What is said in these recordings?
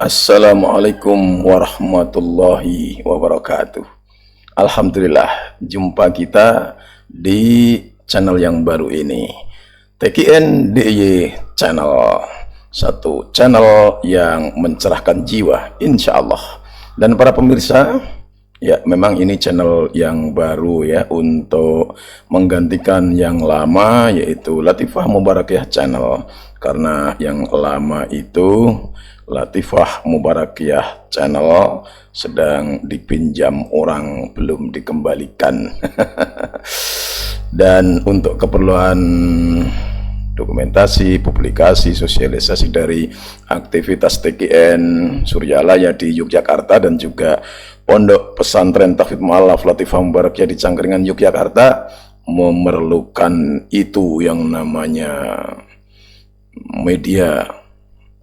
Assalamualaikum warahmatullahi wabarakatuh. Alhamdulillah, jumpa kita di channel yang baru ini, TKN DIY Channel, satu channel yang mencerahkan jiwa, insya Allah. Dan para pemirsa, ya memang ini channel yang baru ya, untuk menggantikan yang lama, yaitu Latifah Mubarakiyah Channel. Karena yang lama itu Latifah Mubarakiyah Channel sedang dipinjam orang, belum dikembalikan. Dan untuk keperluan dokumentasi, publikasi, sosialisasi dari aktivitas TKN Suryalaya di Yogyakarta dan juga Pondok Pesantren Tahfidz Mu'allaf Latifah Mubarakiyah di Cangkringan, Yogyakarta, memerlukan itu yang namanya media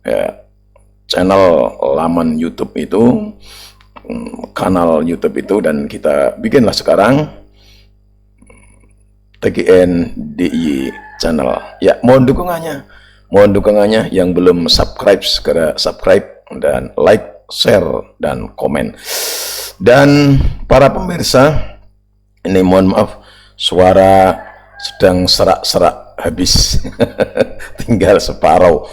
ya, channel laman YouTube itu, kanal YouTube itu, dan kita bikinlah sekarang TKN DIY Channel. Ya, mohon dukungannya yang belum subscribe segera subscribe dan like, share dan komen. Dan para pemirsa, ini mohon maaf suara sedang serak-serak habis tinggal separuh.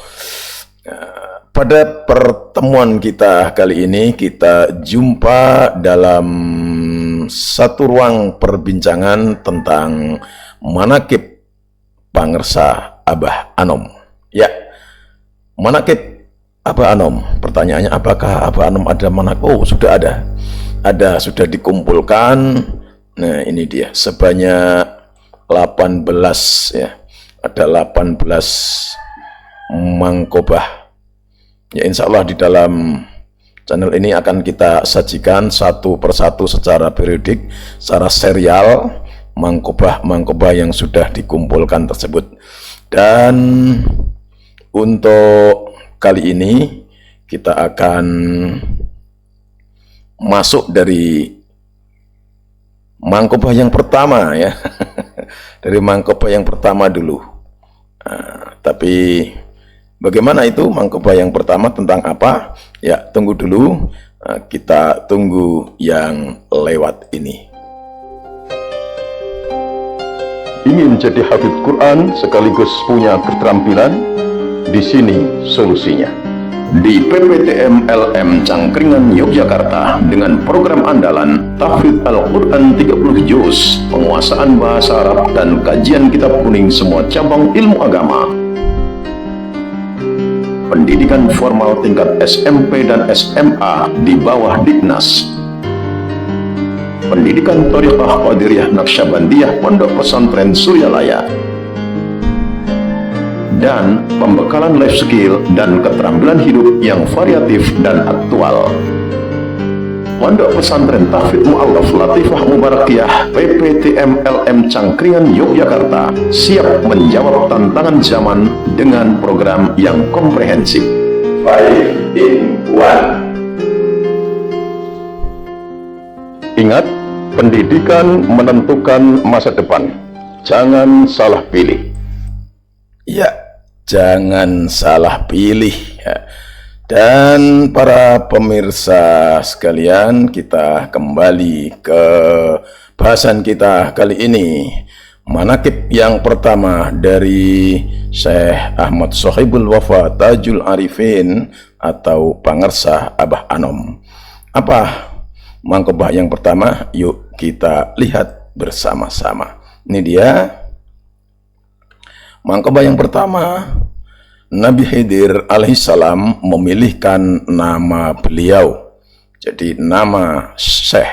Pada pertemuan kita kali ini, kita jumpa dalam satu ruang perbincangan tentang manaqib pangersa Abah Anom. Ya, manaqib Abah Anom. Pertanyaannya, apakah Abah Anom ada manaqib? Oh, sudah ada. Sudah dikumpulkan. Nah, ini dia, sebanyak 18 ya. Ada 18 mangkobah. Ya, insya Allah di dalam channel ini akan kita sajikan satu persatu secara periodik, secara serial, mangkobah yang sudah dikumpulkan tersebut. Dan untuk kali ini kita akan masuk dari mangkobah yang pertama ya. Dari mangkobah yang pertama dulu. Tapi bagaimana itu mangkobah yang pertama, tentang apa? Ya, tunggu dulu. Kita tunggu yang lewat ini. Ingin jadi hafidz Quran sekaligus punya keterampilan? Di sini solusinya. Di PPTM LM Cangkringan, Yogyakarta, dengan program andalan Tahfidz Al-Quran 30 juz, penguasaan bahasa Arab, dan kajian kitab kuning semua cabang ilmu agama. Pendidikan formal tingkat SMP dan SMA di bawah Dignas. Pendidikan Thariqah Qadiriyah Naqsyabandiyah Pondok Pesantren Suryalaya. Dan pembekalan life skill dan keterampilan hidup yang variatif dan aktual. Pondok Pesantren Tahfidz Mu'allaf Latifah Mubarakiyah PPTM LM Cangkringan, Yogyakarta siap menjawab tantangan zaman dengan program yang komprehensif. 5 in 1. Ingat, pendidikan menentukan masa depan. Jangan salah pilih. Ya, jangan salah pilih ya. Dan para pemirsa sekalian, kita kembali ke bahasan kita kali ini. Manaqib yang pertama dari Syekh Ahmad Sohibul Wafa Tajul Arifin atau pangersa Abah Anom. Apa mangkobah yang pertama? Yuk kita lihat bersama-sama. Ini dia mangkobah yang pertama. Nabi Khidir alaihissalam memilihkan nama beliau. Jadi nama Syekh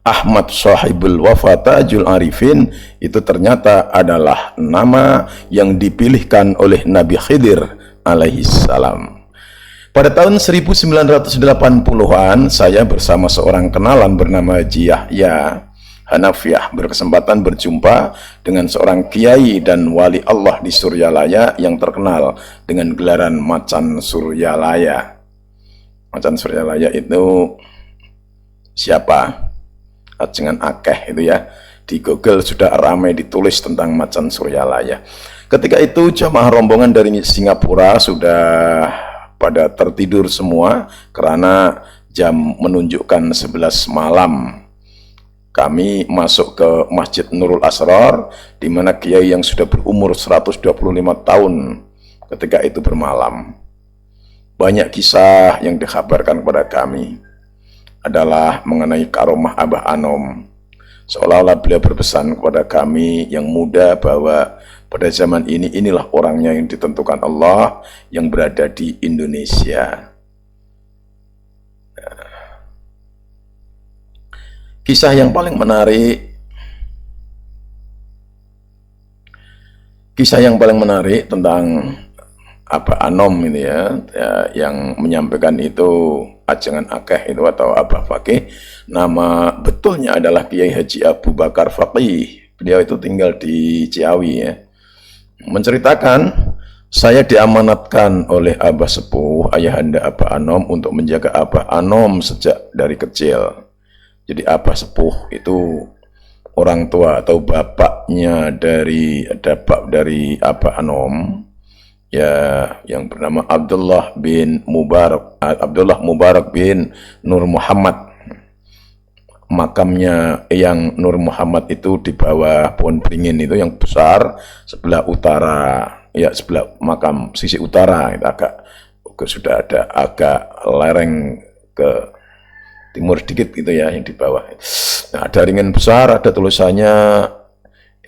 Ahmad Sohibul Wafa Tajul Arifin itu ternyata adalah nama yang dipilihkan oleh Nabi Khidir alaihissalam. Pada tahun 1980-an, saya bersama seorang kenalan bernama Haji Yahya Hanafiyah berkesempatan berjumpa dengan seorang kiai dan wali Allah di Suryalaya yang terkenal dengan gelaran Macan Suryalaya. Macan Suryalaya itu siapa? Ajengan akeh itu ya. Di Google sudah ramai ditulis tentang Macan Suryalaya. Ketika itu jamaah rombongan dari Singapura sudah pada tertidur semua karena jam menunjukkan 11 malam. Kami masuk ke Masjid Nurul Asrar, di mana kiai yang sudah berumur 125 tahun ketika itu bermalam. Banyak kisah yang dikabarkan kepada kami adalah mengenai karomah Abah Anom. Seolah-olah beliau berpesan kepada kami yang muda bahwa pada zaman ini, inilah orangnya yang ditentukan Allah yang berada di Indonesia. Kisah yang paling menarik tentang Abah Anom ini ya, yang menyampaikan itu Ajengan Akeh itu atau Abah Fakih. Nama betulnya adalah Kiai Haji Abu Bakar Fakih. Beliau itu tinggal di Ciawi ya. Menceritakan, saya diamanatkan oleh Abah Sepuh Ayahanda Abah Anom untuk menjaga Abah Anom sejak dari kecil. Jadi Abah Sepuh itu orang tua atau bapaknya dari Abah Anom ya, yang bernama Abdullah Mubarak bin Nur Muhammad. Makamnya yang Nur Muhammad itu di bawah pohon beringin itu yang besar sebelah utara, ya sebelah makam sisi utara itu sudah ada agak lereng ke timur sedikit gitu ya yang di bawah. Nah, ada ringin besar, ada tulisannya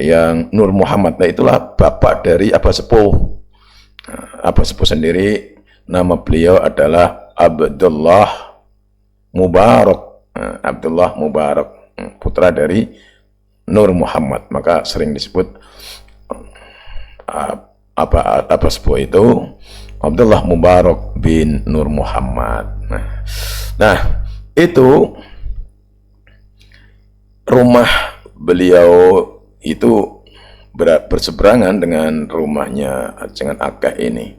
yang Nur Muhammad. Nah, itulah bapak dari Abah Sepuh. Nah, Abah Sepuh sendiri nama beliau adalah Abdullah Mubarak. Nah, Abdullah Mubarak, putra dari Nur Muhammad. Maka sering disebut Abah Sepuh itu Abdullah Mubarak bin Nur Muhammad. Nah, itu rumah beliau itu berseberangan dengan rumahnya Ajengan Akeh ini.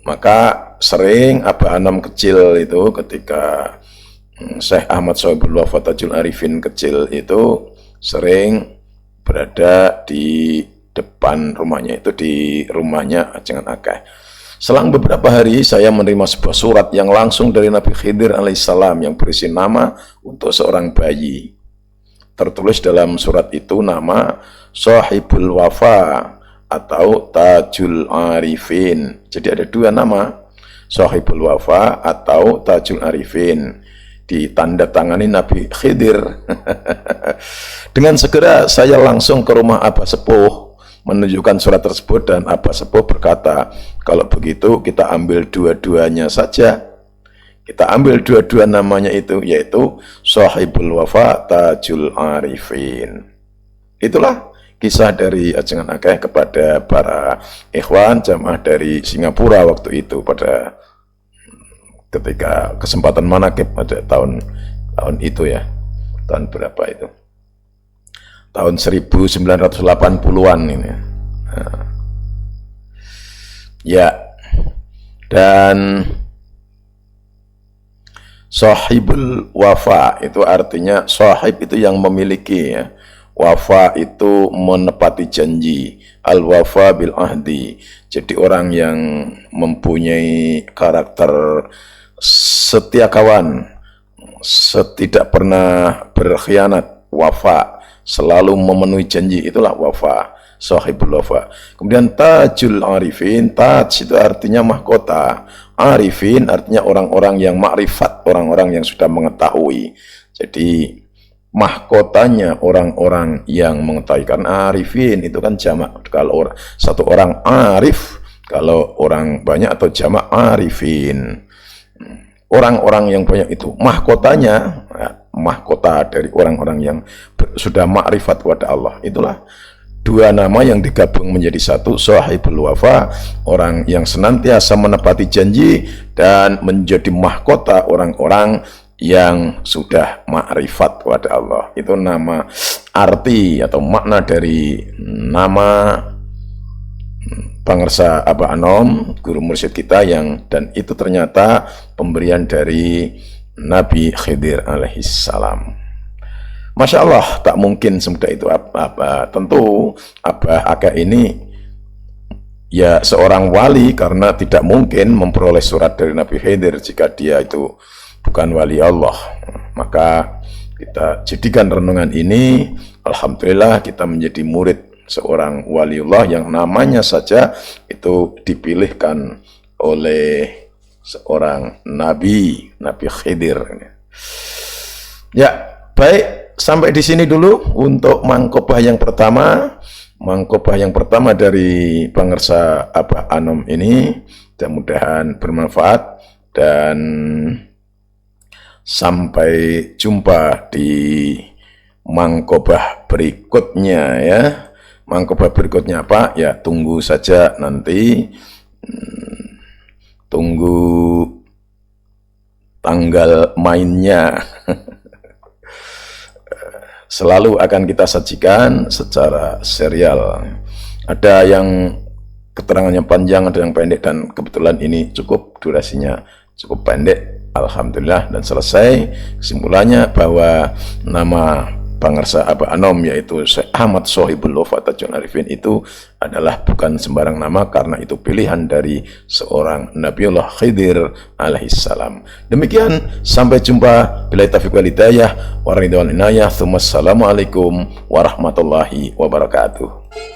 Maka sering Abah Anom kecil itu ketika Syekh Ahmad Sohibul Wafat Tajul Arifin kecil itu sering berada di depan rumahnya itu, di rumahnya Ajengan Akeh. Selang beberapa hari saya menerima sebuah surat yang langsung dari Nabi Khidir alaihissalam yang berisi nama untuk seorang bayi. Tertulis dalam surat itu nama Sohibul Wafa atau Tajul Arifin. Jadi ada dua nama, Sohibul Wafa atau Tajul Arifin. Ditandatangani Nabi Khidir. Dengan segera saya langsung ke rumah Abah Sepuh menunjukkan surat tersebut, dan Abah Sepuh berkata, kalau begitu kita ambil dua-duanya saja. Kita ambil dua-dua namanya itu, yaitu Sohibul Wafa Tajul Arifin. Itulah kisah dari Ajengan Akeh kepada para ikhwan jamaah dari Singapura waktu itu pada ketika kesempatan manakib pada tahun itu ya. Tahun berapa itu? Tahun 1980-an ini. Nah. Ya. Dan Sohibul Wafa itu artinya sohib itu yang memiliki ya. Wafa itu menepati janji. Al-wafa bil ahdi. Jadi orang yang mempunyai karakter setia kawan, tidak pernah berkhianat, wafa, selalu memenuhi janji, itulah wafa, Sohibul Wafa. Kemudian Tajul Arifin, Taj itu artinya mahkota, Arifin artinya orang-orang yang makrifat, orang-orang yang sudah mengetahui. Jadi mahkotanya orang-orang yang mengetahui. Karena Arifin itu kan jamak, kalau satu orang Arif, kalau orang banyak atau jamak Arifin. Orang-orang yang banyak itu mahkotanya, mahkota dari orang-orang yang sudah makrifat kepada Allah. Itulah dua nama yang digabung menjadi satu, Sohibul Wafa, orang yang senantiasa menepati janji dan menjadi mahkota orang-orang yang sudah makrifat kepada Allah. Itu nama, arti atau makna dari nama Pangersa Abah Anom, guru mursyid kita, yang dan itu ternyata pemberian dari Nabi Khidir alaihissalam. Masya Allah, tak mungkin semudah itu. Tentu Abah Akeh ini ya seorang wali, karena tidak mungkin memperoleh surat dari Nabi Khidir jika dia itu bukan wali Allah. Maka kita jadikan renungan ini, alhamdulillah kita menjadi murid seorang waliullah yang namanya saja itu dipilihkan oleh seorang nabi, Nabi Khidir. Ya, baik, sampai di sini dulu untuk mangkobah yang pertama. Mangkobah yang pertama dari Pangersa Abah Anom ini, mudah-mudahan bermanfaat, dan sampai jumpa di mangkobah berikutnya ya. Mangkobah berikutnya apa? Ya tunggu saja nanti, tunggu tanggal mainnya. Selalu akan kita sajikan secara serial. Ada yang keterangannya panjang, ada yang pendek, dan kebetulan ini cukup durasinya cukup pendek, alhamdulillah, dan selesai. Kesimpulannya bahwa nama Pangersa Abah Anom yaitu Syekh Ahmad Sohibul Wafat Tajul Arifin itu adalah bukan sembarang nama, karena itu pilihan dari seorang Nabiullah Khidir alaihissalam. Demikian, sampai jumpa. Billahi taufiq wal hidayah wa ridwan inayah. Assalamualaikum warahmatullahi wabarakatuh.